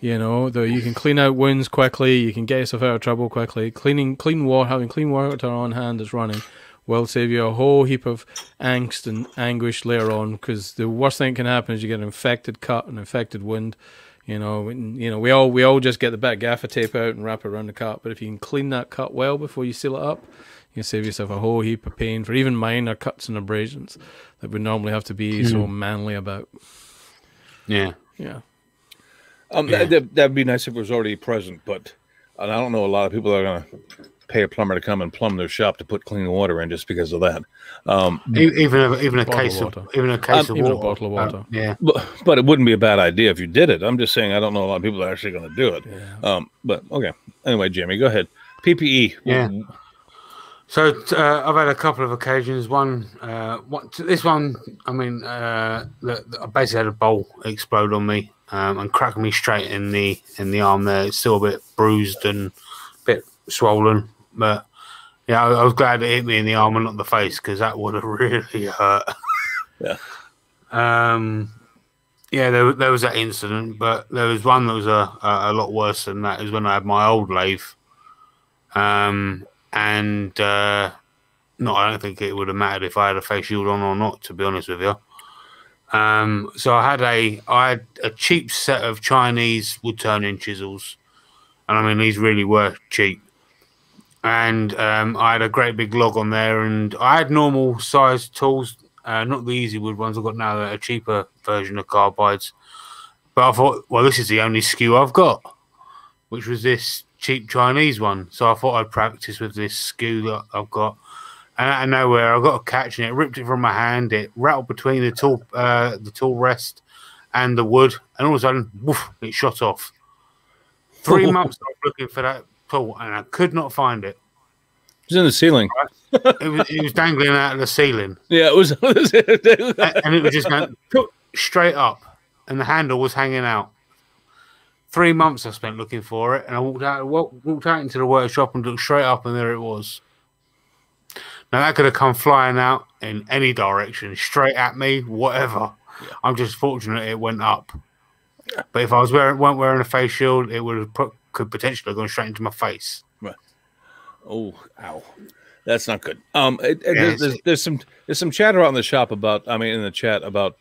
You know, you can clean out wounds quickly, you can get yourself out of trouble quickly. Having clean water on hand that's running will save you a whole heap of angst and anguish later on, because the worst thing that can happen is you get an infected cut, an infected wound. We all just get the back gaffer tape out and wrap it around the cut. But if you can clean that cut well before you seal it up, you can save yourself a whole heap of pain for even minor cuts and abrasions that would normally have to be so manly about. Yeah. That'd be nice if it was already present, but I don't know a lot of people that are going to pay a plumber to come and plumb their shop to put clean water in just because of that. Even a case of bottle of water. Yeah, but it wouldn't be a bad idea if you did it. I'm just saying I don't know a lot of people that are actually going to do it. Yeah. But okay. Anyway, Jamie, go ahead. PPE. Yeah. So I've had a couple of occasions. This one, I mean, I basically had a bowl explode on me and crack me straight in the arm there. It's still a bit bruised and a bit swollen, but yeah, I was glad it hit me in the arm and not the face, because that would have really hurt. Yeah. There was that incident, but there was one that was a lot worse than that. Is when I had my old lathe. I don't think it would have mattered if I had a face shield on or not, to be honest with you. So I had a cheap set of Chinese wood turning chisels, and I mean these really were cheap. And I had a great big log on there, and I had normal sized tools, not the easy wood ones I've got now, a cheaper version of carbides. But I thought, well, this is the only SKU I've got, which was this cheap Chinese one. So I thought I'd practice with this SKU that I've got. And out of nowhere, I got a catch and it ripped it from my hand. It rattled between the tool rest and the wood, and all of a sudden, woof, it shot off. 3 months I was looking for that tool, and I could not find it. It was in the ceiling. It was dangling out of the ceiling. Yeah, it was. And it was just going straight up, and the handle was hanging out. 3 months I spent looking for it, and I walked out into the workshop and looked straight up, and there it was. Now, that could have come flying out in any direction, straight at me, whatever. Yeah. I'm just fortunate it went up. Yeah. But if I weren't wearing a face shield, it could potentially have gone straight into my face. Right. Oh, ow. That's not good. There's some chatter out in the shop about, I mean, in the chat about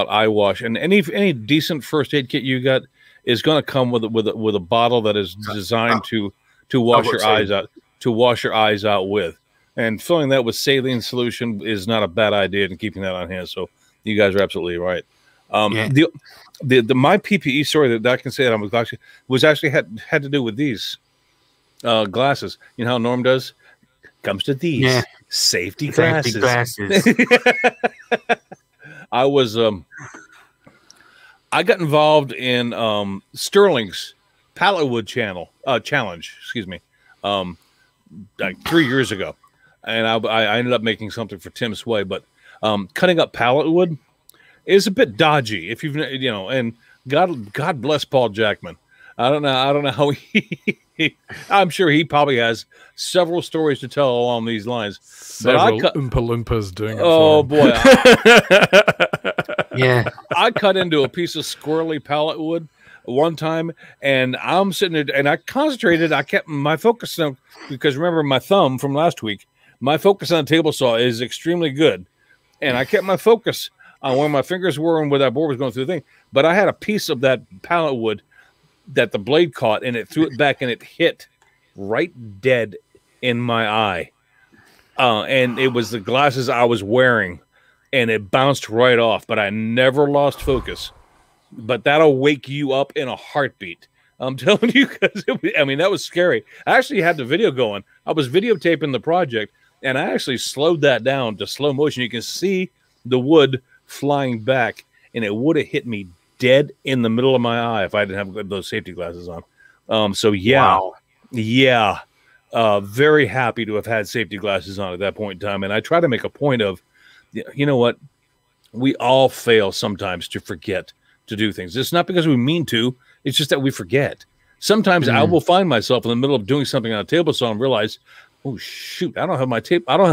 eye wash, and any decent first aid kit you got is going to come with a bottle that is designed to wash your eyes out, with, and filling that with saline solution is not a bad idea, and keeping that on hand. So you guys are absolutely right. The my PPE story that I can say that was actually had to do with these glasses. You know how Norm does? Comes to these safety glasses. I got involved in Sterling's pallet wood challenge. Excuse me, like 3 years ago, and I ended up making something for Tim Sway. But cutting up pallet wood is a bit dodgy if you've and God bless Paul Jackman. I don't know how I'm sure he probably has several stories to tell along these lines. Several Oompa Loompas doing it. Oh boy! Yeah, I cut into a piece of squirrely pallet wood one time, and I'm sitting there, and I concentrated. I kept my focus on, because remember my thumb from last week. My focus on the table saw is extremely good, and I kept my focus on where my fingers were and where that board was going through the thing. But I had a piece of that pallet wood that the blade caught, and it threw it back, and it hit right dead in my eye. And it was the glasses I was wearing, and it bounced right off, but I never lost focus. But that'll wake you up in a heartbeat. I'm telling you, because that was scary. I actually had the video going. I was videotaping the project, and I actually slowed that down to slow motion. You can see the wood flying back, and it would have hit me dead in the middle of my eye if I didn't have those safety glasses on. So yeah, very happy to have had safety glasses on at that point in time. And I try to make a point of, you know what, we all fail sometimes to forget to do things. It's not because we mean to, it's just that we forget. Sometimes I will find myself in the middle of doing something on a table saw and realize, oh shoot, I don't have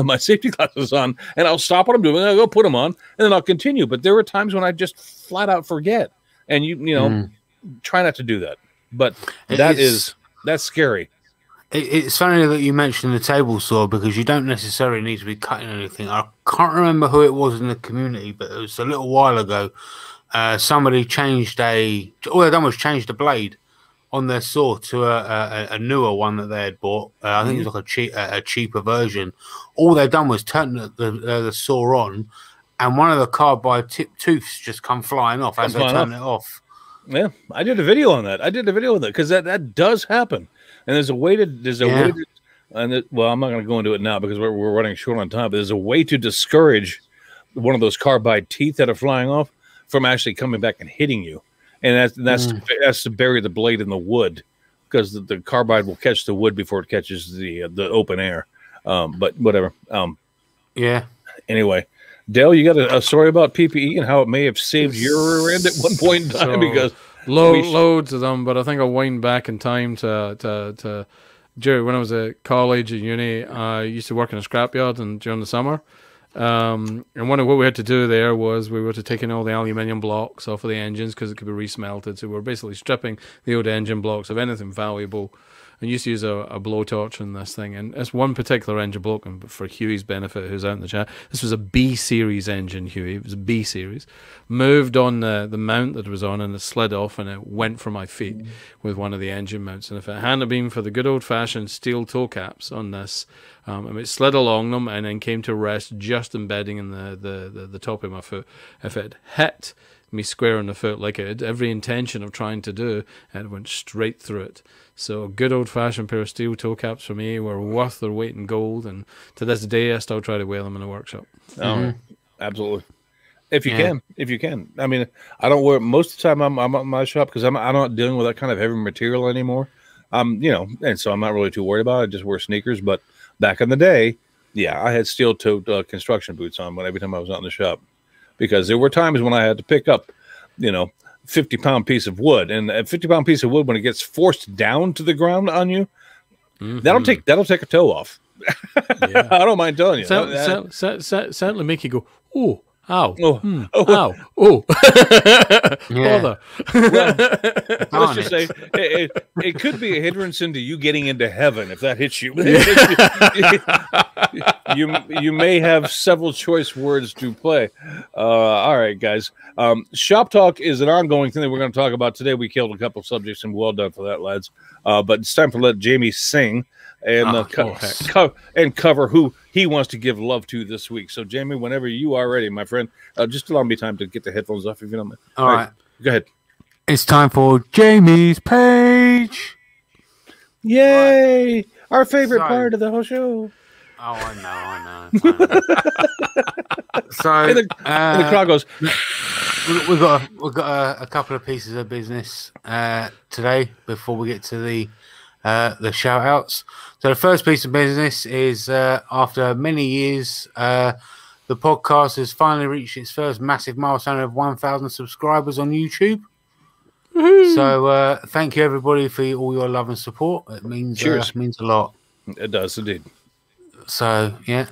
my safety glasses on, and I'll stop what I'm doing, I'll go put them on, and then I'll continue. But there are times when I just flat out forget. And you try not to do that, but that's scary. It's funny that you mentioned the table saw, because you don't necessarily need to be cutting anything. I can't remember who it was in the community, but it was a little while ago. Somebody changed all they'd done was change the blade on their saw to a newer one that they had bought. I think it was like a cheaper version. All they'd done was turn the saw on, and one of the carbide tip tooths just come flying off as they turn it off. Yeah, I did a video on that. Because that does happen. And there's a way to well, I'm not going to go into it now because we're running short on time. But there's a way to discourage one of those carbide teeth that are flying off from actually coming back and hitting you. And that's to bury the blade in the wood, because the carbide will catch the wood before it catches the open air. But whatever. Anyway. Dale, you got a story about PPE and how it may have saved your rear end at one point in time? Because loads of them, but I think I'll wind back in time to when I was at college and uni. I used to work in a scrapyard during the summer. And what we had to do there was we were to take in all the aluminium blocks off of the engines because it could be resmelted. So we're basically stripping the old engine blocks of anything valuable, and used to use a blowtorch on this thing. And it's one particular engine block, and for Huey's benefit, who's out in the chat, this was a B-series engine, Huey. It was a B-series. Moved on the mount that it was on, and it slid off, and it went for my feet with one of the engine mounts. And if it hadn't been for the good old-fashioned steel toe caps on this, it slid along them and then came to rest just embedding in the top of my foot. If it hit me square on the foot like it had every intention of trying to do, it went straight through it. So a good old-fashioned pair of steel toe caps for me were worth their weight in gold, and to this day I still try to wear them in the workshop. Absolutely. If you can. I mean, I don't wear most of the time. I'm at my shop because I'm not dealing with that kind of heavy material anymore. And so I'm not really too worried about it. I just wear sneakers. But back in the day, I had steel-toed construction boots on every time I was out in the shop, because there were times when I had to pick up, 50-pound piece of wood, and a 50-pound piece of wood, when it gets forced down to the ground on you, that'll take a toe off. I don't mind telling you. Certainly make you go, oh, Ow. Oh, Ow. Oh. Yeah. Bother. well, let's Darn just it. say it could be a hindrance into you getting into heaven if that hits you. You may have several choice words to play. All right, guys. Shop talk is an ongoing thing that we're going to talk about today. We killed a couple of subjects, and well done for that, lads. But it's time to let Jamie sing and cover who he wants to give love to this week. So, Jamie, whenever you are ready, my friend, just allow me time to get the headphones off if you don't mind. All right. Go ahead. It's time for Jamie's page. Yay! Our favorite So- part of the whole show. Oh, I know. So And the crowd goes, we've got a couple of pieces of business today before we get to the shout outs. So the first piece of business is after many years, the podcast has finally reached its first massive milestone of 1,000 subscribers on YouTube. So thank you everybody for all your love and support. It means means a lot. it does indeed. So yeah,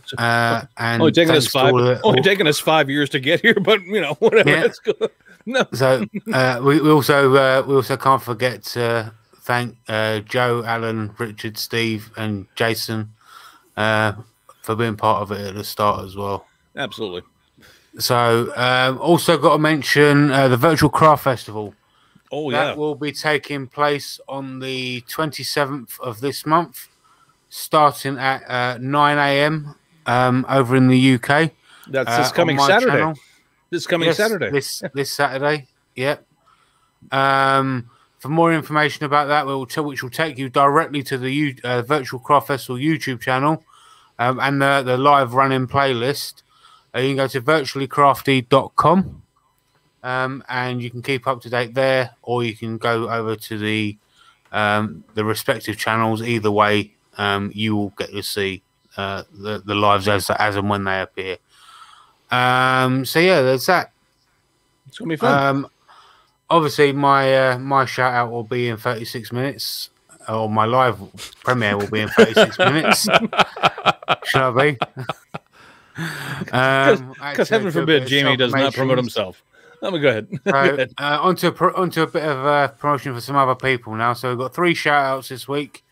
and Only taking us thanks to taking us 5 years to get here, but whatever. Yeah. That's good. No. So we also can't forget to thank Joe, Alan, Richard, Steve, and Jason for being part of it at the start as well. Absolutely. So also got to mention the Virtual Craft Festival. Oh That yeah. will be taking place on the 27th of this month, starting at 9 a.m. Over in the UK. That's this coming on my Saturday. channel. This coming Saturday. This Saturday. Yep. For more information about that, which will take you directly to the Virtual Craft Festival YouTube channel and the live running playlist, you can go to virtuallycrafty.com and you can keep up to date there, or you can go over to the respective channels. Either way, you will get to see the lives as and when they appear. So yeah, there's that. It's gonna be fun. Obviously, my shout out will be in 36 minutes, or my live premiere will be in 36 minutes. Shall I be? Because heaven forbid Jamie does not promote himself. Let me go ahead. So, onto a bit of promotion for some other people now. So we've got 3 shout outs this week.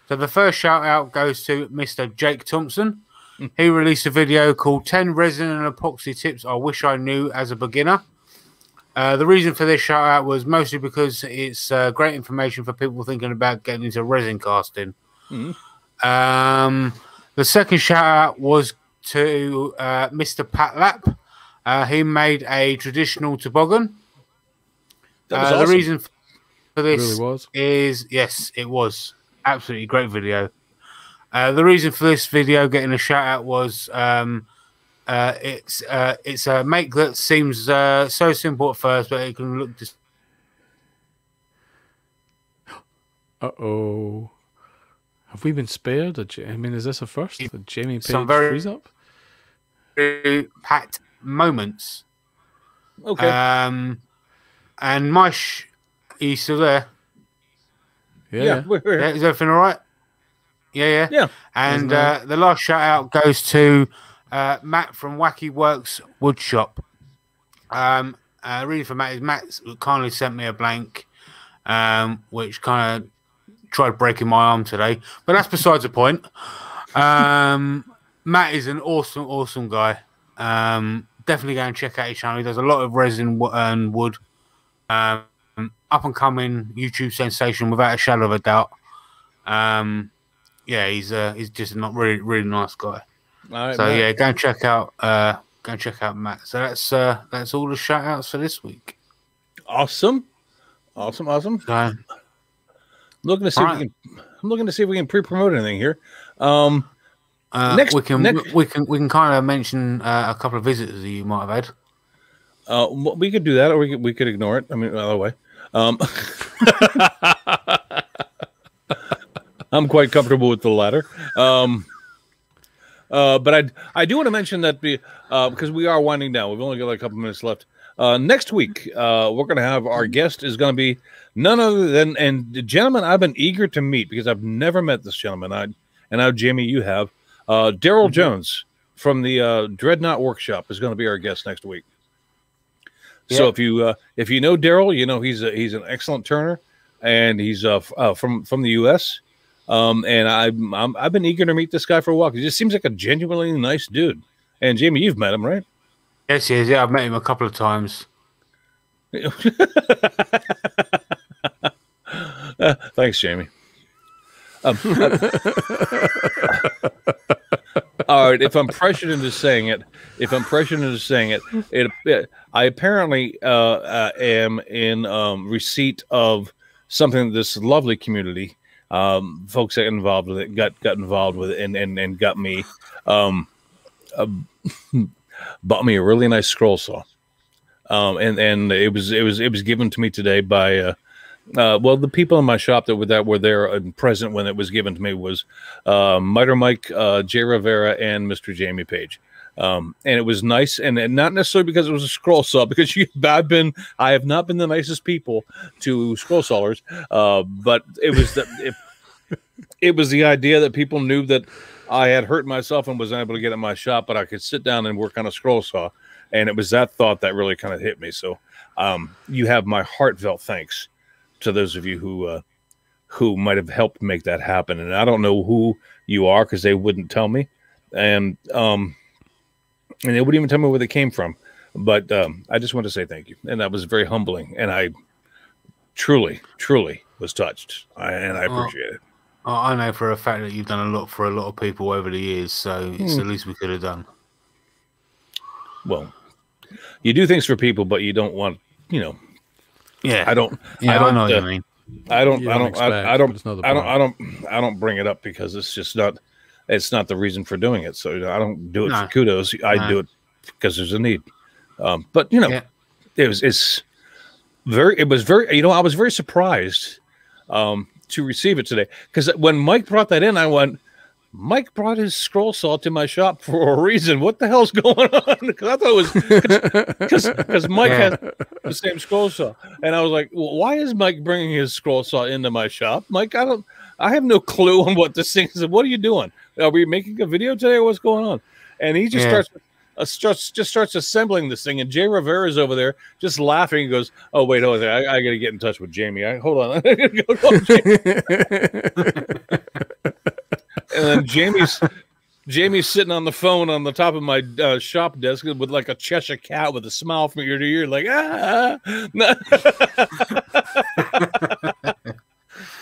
So the first shout out goes to Mr. Jake Thompson. He released a video called 10 Resin and Epoxy Tips I Wish I Knew as a Beginner. The reason for this shout out was mostly because it's great information for people thinking about getting into resin casting. The second shout out was to Mr. Pat Lapp. He made a traditional toboggan. That was awesome. The reason for this Really was. is, yes, it was absolutely great video. The reason for this video getting a shout out was it's a make that seems so simple at first, but it can look Uh-oh. Have we been spared? I mean, is this a first? The Jamie page Some very- freeze up? pat moments. Okay. And Mosh, are you still there? yeah. We're here. Yeah, is everything all right? Yeah. Yeah. And the last shout out goes to Matt from Wacky Works Woodshop. Reading for Matt is Matt kindly sent me a blank, which kind of tried breaking my arm today, but that's besides the point. Matt is an awesome guy. Definitely go and check out his channel. He does a lot of resin and wood. Up and coming YouTube sensation without a shadow of a doubt. Yeah, he's just a not really nice guy. All right, So Matt. yeah, go and check out Matt. So that's all the shout outs for this week. Awesome. So, Looking to see All if I'm looking to see if we can pre-promote anything here. we can kind of mention a couple of visitors that you might have had. We could do that, or we could ignore it. I mean, either way. I'm quite comfortable with the latter. But I do want to mention that because we are winding down. We've only got like a couple minutes left. Next week, we're going to have our guest is going to be none other than, and the gentleman I've been eager to meet because I've never met this gentleman. I know, Jamie, you have. Daryl Jones from the Dreadnought Workshop is going to be our guest next week. Yeah. So if you know Daryl, you know he's an excellent turner, and he's from the U.S. And I've been eager to meet this guy for a while. He just seems like a genuinely nice dude. And Jamie, you've met him, right? Yes, he is. Yeah, I've met him a couple of times. Thanks, Jamie. All right. If I'm pressured into saying it, I apparently am in receipt of something that this lovely community, folks that got involved with it, got involved with it, and got me, bought me a really nice scroll saw, and it was given to me today by. Well, the people in my shop that were there and present when it was given to me was Miter Mike, Jay Rivera, and Mr. Jamie Page. And it was nice, and not necessarily because it was a scroll saw, because I have not been the nicest people to scroll sawers, but it was the idea that people knew that I had hurt myself and was unable to get in my shop, but I could sit down and work on a scroll saw, and it was that thought that really kind of hit me. So you have my heartfelt thanks to those of you who might have helped make that happen. And I don't know who you are, because they wouldn't tell me, and they wouldn't even tell me where they came from. But I just want to say thank you, and that was very humbling, and I truly was touched, and I appreciate it. I know for a fact that you've done a lot for a lot of people over the years, so it's the least we could have done. Well, you do things for people, but you don't want, Yeah, I don't. Yeah, I don't know what you mean. I don't bring it up because it's just not. It's not the reason for doing it. So I don't do it for kudos. I do it because there's a need. But it was very. I was very surprised to receive it today, because when Mike brought that in, I went, Mike brought his scroll saw to my shop for a reason. What the hell's going on? Because I thought it was because Mike has the same scroll saw, and I was like, well, why is Mike bringing his scroll saw into my shop? Mike, I have no clue on what this thing is. What are you doing? Are we making a video today, or what's going on? And he just starts assembling this thing, and Jay Rivera's over there just laughing. He goes, "Oh wait, hold on, I got to get in touch with Jamie. Hold on." And then Jamie's sitting on the phone on the top of my shop desk with like a Cheshire cat with a smile from ear to ear, like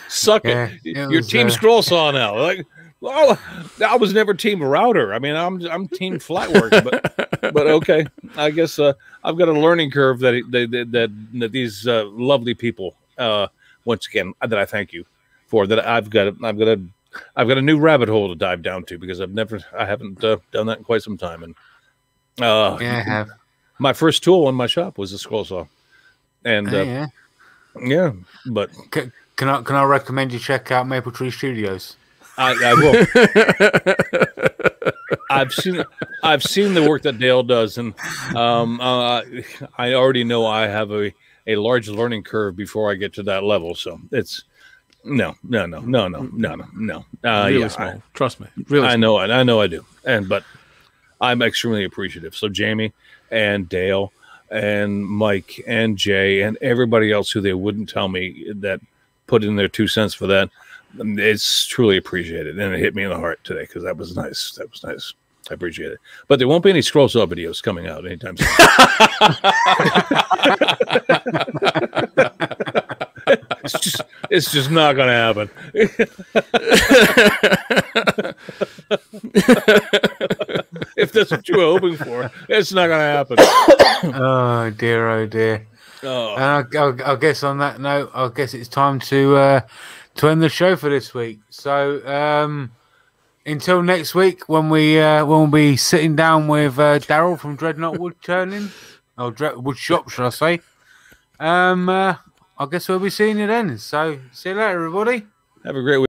suck it. Your team scroll saw now. Like, well, I was never team router. I mean, I'm team flatwork, but okay. I guess I've got a learning curve that these lovely people, once again, that I thank you for. That I've got a new rabbit hole to dive down to, because I haven't done that in quite some time. And I have. My first tool in my shop was a scroll saw, and but can I recommend you check out Maple Tree Studios? I will. I've seen the work that Dale does, and I already know I have a large learning curve before I get to that level. So it's no. Really small. Trust me. Really I know I do. But I'm extremely appreciative. So Jamie and Dale and Mike and Jay and everybody else who they wouldn't tell me that put in their 2 cents for that. It's truly appreciated, and it hit me in the heart today, because that was nice. I appreciate it. But there won't be any scroll saw videos coming out anytime soon. It's just not going to happen. If that's what you were hoping for, it's not going to happen. Oh dear, oh dear. Oh. And I guess on that note, I guess it's time to end the show for this week. So until next week, when we'll be sitting down with Daryl from Dreadnought Wood Turning, or Wood Shop, should I say? I guess we'll be seeing you then. So see you later, everybody. Have a great week.